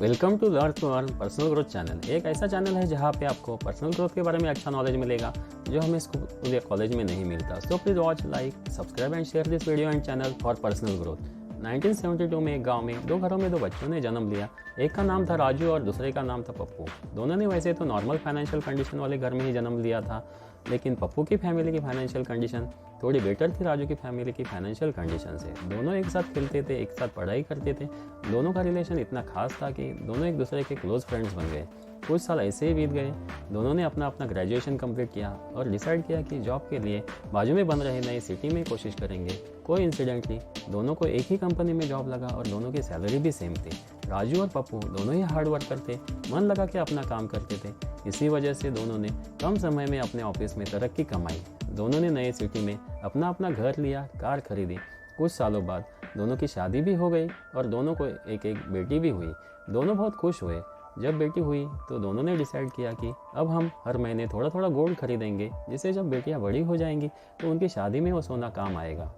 Welcome to learn to earn personal growth channel. एक ऐसा channel है जहाँ पे आपको पर्सनल ग्रोथ के बारे में अच्छा नॉलेज मिलेगा जो हमें स्कूल या कॉलेज में नहीं मिलता। So please watch, like, subscribe and share this video and channel for personal growth. 1972 में एक गांव में दो घरों में दो बच्चों ने जन्म लिया। एक का नाम था राजू और दूसरे का नाम था पप्पू। दोनों ने वैसे तो नॉर्मल फाइनेंशियल कंडीशन वाले घर में ही जन्म लिया था, लेकिन पप्पू की फैमिली की फाइनेंशियल कंडीशन थोड़ी बेटर थी राजू की फैमिली की फाइनेंशियल कंडीशन से। दोनों एक साथ खेलते थे, एक साथ पढ़ाई करते थे। दोनों का रिलेशन इतना खास था कि दोनों एक दूसरे के क्लोज फ्रेंड्स बन गए। कुछ साल ऐसे ही बीत गए। दोनों ने अपना अपना ग्रेजुएशन कंप्लीट किया और डिसाइड किया कि जॉब के लिए बाजू में बन रहे नई सिटी में कोशिश करेंगे। कोइंसिडेंटली दोनों को एक ही कंपनी में जॉब लगा और दोनों की सैलरी भी सेम थी। राजू और पप्पू दोनों ही हार्ड वर्कर थे, मन लगा के अपना काम करते थे। इसी वजह से दोनों ने कम समय में अपने ऑफिस में तरक्की कमाई। दोनों ने नई सिटी में अपना अपना घर लिया, कार खरीदी। कुछ सालों बाद दोनों की शादी भी हो गई और दोनों को एक एक बेटी भी हुई। दोनों बहुत खुश हुए। जब बेटी हुई तो दोनों ने डिसाइड किया कि अब हम हर महीने थोड़ा थोड़ा गोल्ड खरीदेंगे, जिससे जब बेटियां बड़ी हो जाएंगी तो उनकी शादी में वो सोना काम आएगा।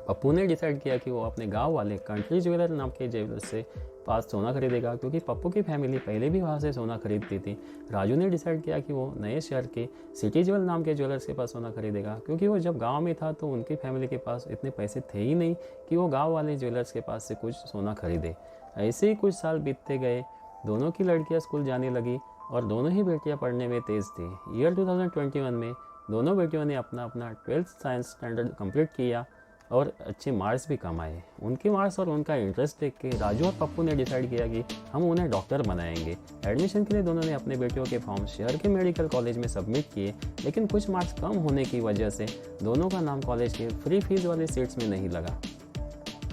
पप्पू ने डिसाइड किया कि वो अपने गांव वाले कंट्री ज्वेलर नाम के ज्वेलर से पास सोना खरीदेगा, क्योंकि पप्पू की फैमिली पहले भी वहाँ से सोना खरीदती थी। राजू ने डिसाइड किया कि वो नए शहर के सिटी ज्वेल नाम के ज्वेलर्स के पास सोना खरीदेगा, क्योंकि वो जब गांव में था तो उनकी फैमिली के पास इतने पैसे थे ही नहीं कि वो गांव वाले ज्वेलर्स के पास से कुछ सोना खरीदे। ऐसे ही कुछ साल बीतते गए। दोनों की लड़कियां स्कूल जाने लगी और दोनों ही बेटियां पढ़ने में तेज़ थी। ईयर 2021 में दोनों बेटियों ने अपना अपना 12th साइंस स्टैंडर्ड कंप्लीट किया और अच्छे मार्क्स भी कमाए। उनके मार्क्स और उनका इंटरेस्ट देख के राजू और पप्पू ने डिसाइड किया कि हम उन्हें डॉक्टर बनाएंगे। एडमिशन के लिए दोनों ने अपने बेटियों के फॉर्म शहर के मेडिकल कॉलेज में सबमिट किए, लेकिन कुछ मार्क्स कम होने की वजह से दोनों का नाम कॉलेज के फ्री फीस वाले सीट्स में नहीं लगा।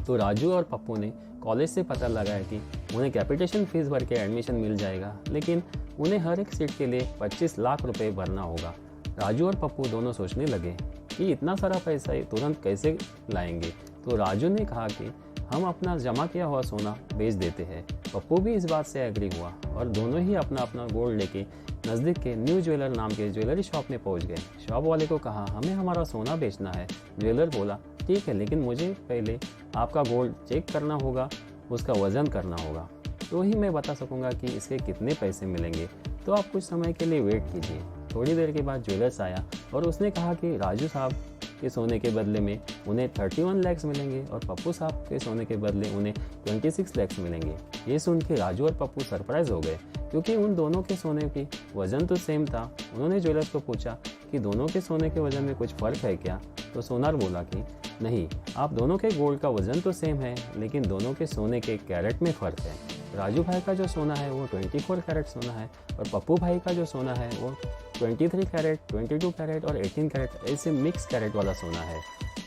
तो राजू और पप्पू ने कॉलेज से पता लगाया कि उन्हें कैपिटेशन फीस भर के एडमिशन मिल जाएगा, लेकिन उन्हें हर एक सीट के लिए 25 लाख रुपए भरना होगा। राजू और पप्पू दोनों सोचने लगे कि इतना सारा पैसा तुरंत कैसे लाएंगे। तो राजू ने कहा कि हम अपना जमा किया हुआ सोना बेच देते हैं। पप्पू भी इस बात से एग्री हुआ और दोनों ही अपना अपना गोल्ड लेके नज़दीक के न्यू ज्वेलर नाम के ज्वेलरी शॉप में पहुंच गए। शॉप वाले को कहा हमें हमारा सोना बेचना है। ज्वेलर बोला ठीक है, लेकिन मुझे पहले आपका गोल्ड चेक करना होगा, उसका वज़न करना होगा, तो ही मैं बता सकूंगा कि इसके कितने पैसे मिलेंगे। तो आप कुछ समय के लिए वेट कीजिए। थोड़ी देर के बाद ज्वेलर्स आया और उसने कहा कि राजू साहब के सोने के बदले में उन्हें 31 लाख मिलेंगे और पप्पू साहब के सोने के बदले उन्हें 26 लाख मिलेंगे। ये सुन के राजू और पप्पू सरप्राइज हो गए, क्योंकि उन दोनों के सोने की वज़न तो सेम था। उन्होंने ज्वेलर्स को पूछा कि दोनों के सोने के वज़न में कुछ फ़र्क है क्या। तो सोनार बोला कि नहीं, आप दोनों के गोल्ड का वज़न तो सेम है, लेकिन दोनों के सोने के कैरेट में फ़र्क है। राजू भाई का जो सोना है वो 24 कैरेट सोना है और पप्पू भाई का जो सोना है वो 23 कैरेट, 22 कैरेट और 18 कैरेट ऐसे मिक्स कैरेट वाला सोना है।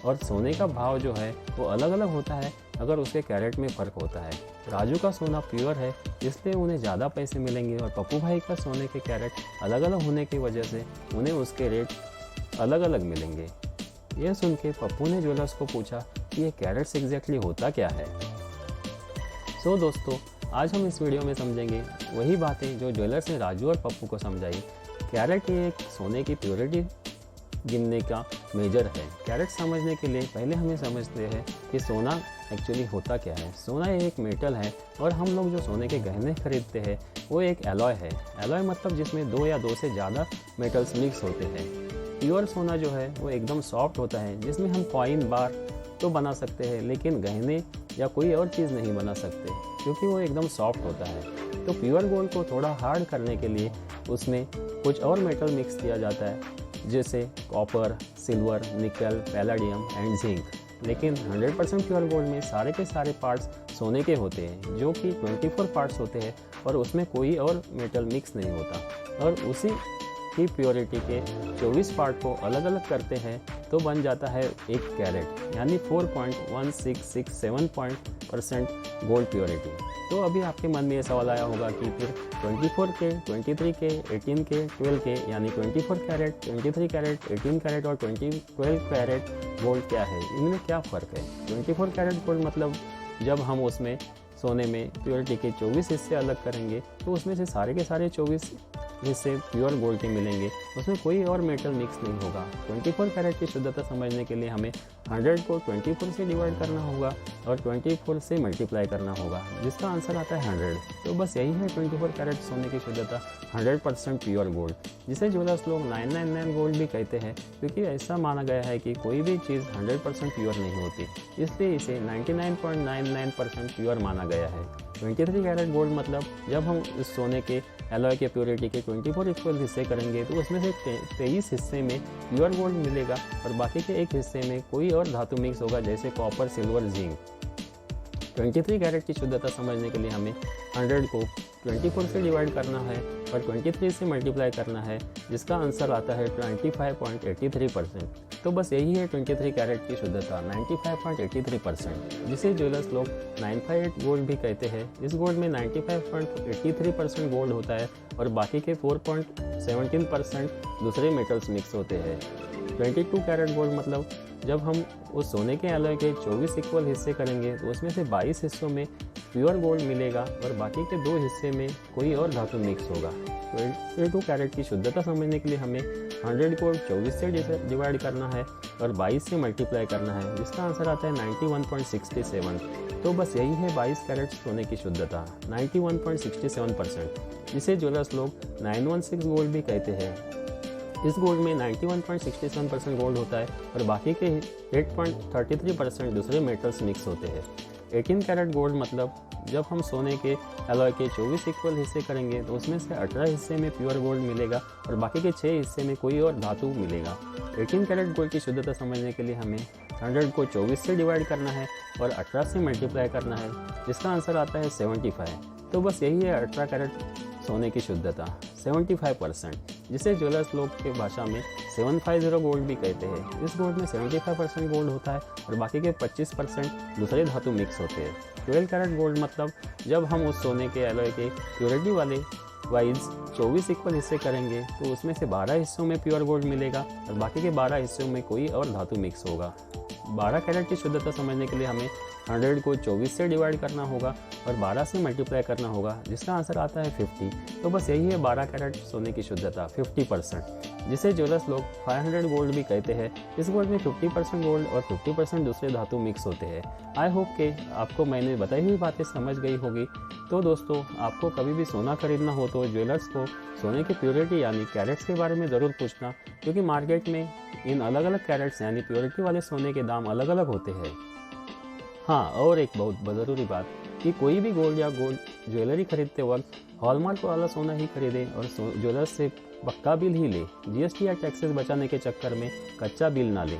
और सोने का भाव जो है वो अलग अलग होता है अगर उसके कैरेट में फ़र्क होता है। राजू का सोना प्योर है, इसलिए उन्हें ज़्यादा पैसे मिलेंगे और पप्पू भाई का सोने के कैरेट अलग अलग होने की वजह से उन्हें उसके रेट अलग अलग मिलेंगे। यह सुन के पप्पू ने ज्वेलर्स को पूछा कि ये कैरेट्स एग्जैक्टली होता क्या है। सो दोस्तों, आज हम इस वीडियो में समझेंगे वही बातें जो ज्वेलर्स ने राजू और पप्पू को समझाई। कैरेट ये एक सोने की प्योरिटी गिनने का मेजर है। कैरेट समझने के लिए पहले हमें समझते हैं कि सोना एक्चुअली होता क्या है। सोना एक मेटल है और हम लोग जो सोने के गहने खरीदते हैं वो एक एलॉय है। एलॉय मतलब जिसमें 2 या 2 से ज़्यादा मेटल्स मिक्स होते हैं। प्योर सोना जो है वो एकदम सॉफ्ट होता है, जिसमें हम कॉइन बार तो बना सकते हैं, लेकिन गहने या कोई और चीज़ नहीं बना सकते, क्योंकि वो एकदम सॉफ्ट होता है। तो प्योर गोल्ड को थोड़ा हार्ड करने के लिए उसमें कुछ और मेटल मिक्स किया जाता है, जैसे कॉपर, सिल्वर, निकल, पैलाडियम एंड जिंक। लेकिन 100% प्योर गोल्ड में सारे के सारे पार्ट्स सोने के होते हैं, जो कि 24 पार्ट्स होते हैं और उसमें कोई और मेटल मिक्स नहीं होता। और उसी की प्योरिटी के 24 पार्ट को अलग अलग करते हैं तो बन जाता है एक कैरेट, यानी 4.1667% गोल्ड प्योरिटी। तो अभी आपके मन में ये सवाल आया होगा कि फिर 24 के, 23 के, 18 के, 12 के, यानी 24 कैरेट, 23 कैरेट, 18 कैरेट और 12 कैरेट गोल्ड क्या है, इनमें क्या फ़र्क है। 24 कैरेट गोल्ड मतलब जब हम उसमें सोने में प्योरिटी के 24 हिस्से अलग करेंगे तो उसमें से सारे के सारे 24 हिस्से प्योर गोल्ड के मिलेंगे, उसमें कोई और मेटल मिक्स नहीं होगा। 24 कैरेट की शुद्धता समझने के लिए हमें 100 को 24 से डिवाइड करना होगा और 24 से मल्टीप्लाई करना होगा, जिसका आंसर आता है 100। तो बस यही है 24 कैरेट सोने की शुद्धता, 100% प्योर गोल्ड, जिसे ज्वेलर्स लोग 999 गोल्ड भी कहते हैं, क्योंकि ऐसा माना गया है कि कोई भी चीज़ 100% प्योर नहीं होती, इसलिए इसे 99.99% प्योर माना गया है। 23 कैरेट गोल्ड मतलब जब हम इस सोने के एलॉय के प्योरिटी के 24 इक्वल हिस्से करेंगे तो उसमें से 23 हिस्से में प्योर गोल्ड मिलेगा और बाकी के एक हिस्से में कोई और धातु मिक्स होगा, जैसे कॉपर, सिल्वर, जिंक। 23 कैरेट की शुद्धता समझने के लिए हमें 100 को 24 से डिवाइड करना है और 23 से मल्टीप्लाई करना है, जिसका आंसर आता है 25.83%। तो बस यही है 23 कैरेट की शुद्धता, 95.83%, जिसे ज्वेलर्स लोग 958 गोल्ड भी कहते हैं। इस गोल्ड में 95.83% गोल्ड होता है और बाकी के 4.17% दूसरे मेटल्स मिक्स होते हैं। 22 कैरेट गोल्ड मतलब जब हम उस सोने के एलॉय के 24 इक्वल हिस्से करेंगे तो उसमें से 22 हिस्सों में प्योर गोल्ड मिलेगा और बाकी के 2 हिस्से में कोई और धातु मिक्स होगा। 22 कैरेट की शुद्धता समझने के लिए हमें 100 को 24 से डिवाइड करना है और 22 से मल्टीप्लाई करना है, जिसका आंसर आता है 91.67। तो बस यही है 22 कैरेट सोने की शुद्धता, 91.67%, जिसे ज्वेलर्स लोग 916 गोल्ड भी कहते हैं। इस गोल्ड में 91.67% गोल्ड होता है और बाकी के 8.33% दूसरे मेटल्स मिक्स होते हैं। 18 कैरेट गोल्ड मतलब जब हम सोने के एलॉय के 24 इक्वल हिस्से करेंगे तो उसमें से 18 हिस्से में प्योर गोल्ड मिलेगा और बाकी के 6 हिस्से में कोई और धातु मिलेगा। 18 कैरेट गोल्ड की शुद्धता समझने के लिए हमें 100 को 24 से डिवाइड करना है और 18 से मल्टीप्लाई करना है, जिसका आंसर आता है 75। तो बस यही है 18 कैरेट सोने की शुद्धता, 75%, जिसे ज्वेलर्स लोग के भाषा में 750 गोल्ड भी कहते हैं। इस गोल्ड में 75% गोल्ड होता है और बाकी के 25% दूसरे धातु मिक्स होते हैं। 12 कैरेट गोल्ड मतलब जब हम उस सोने के एलॉय के प्योरिटी वाले वाइज 24 इक्वल हिस्से करेंगे तो उसमें से 12 हिस्सों में प्योर गोल्ड मिलेगा और बाकी के 12 हिस्सों में कोई और धातु मिक्स होगा। 12 कैरेट की शुद्धता समझने के लिए हमें 100 को 24 से डिवाइड करना होगा और 12 से मल्टीप्लाई करना होगा, जिसका आंसर आता है 50। तो बस यही है 12 कैरेट सोने की शुद्धता, 50%, जिसे ज्वेलर्स लोग 500 गोल्ड भी कहते हैं। इस गोल्ड में 50% गोल्ड और 50% दूसरे धातु मिक्स होते हैं। आई होप कि आपको मैंने बताई हुई बातें समझ गई होगी। तो दोस्तों, आपको कभी भी सोना खरीदना हो तो ज्वेलर्स को सोने की प्योरिटी यानी कैरेट्स के बारे में ज़रूर पूछना, क्योंकि मार्केट में इन अलग अलग कैरेट्स यानी प्योरिटी वाले सोने के दाम अलग अलग होते हैं। हाँ, और एक बहुत ज़रूरी बात कि कोई भी गोल्ड या गोल्ड ज्वेलरी खरीदते वक्त हॉलमार्क वाला सोना ही खरीदे और ज्वेलर्स से पक्का बिल ही ले। जीएसटी या टैक्सेस बचाने के चक्कर में कच्चा बिल ना ले।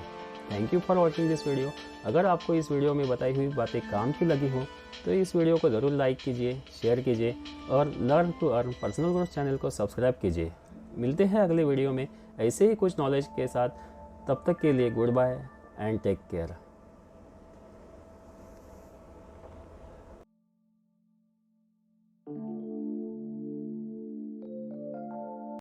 Thank you for watching this video. अगर आपको इस वीडियो में बताई हुई बातें काम की लगी हो तो इस वीडियो को ज़रूर लाइक कीजिए, शेयर कीजिए और learn to earn personal growth channel को सब्सक्राइब कीजिए। मिलते हैं अगले वीडियो में ऐसे ही कुछ नॉलेज के साथ। तब तक के लिए goodbye and take care.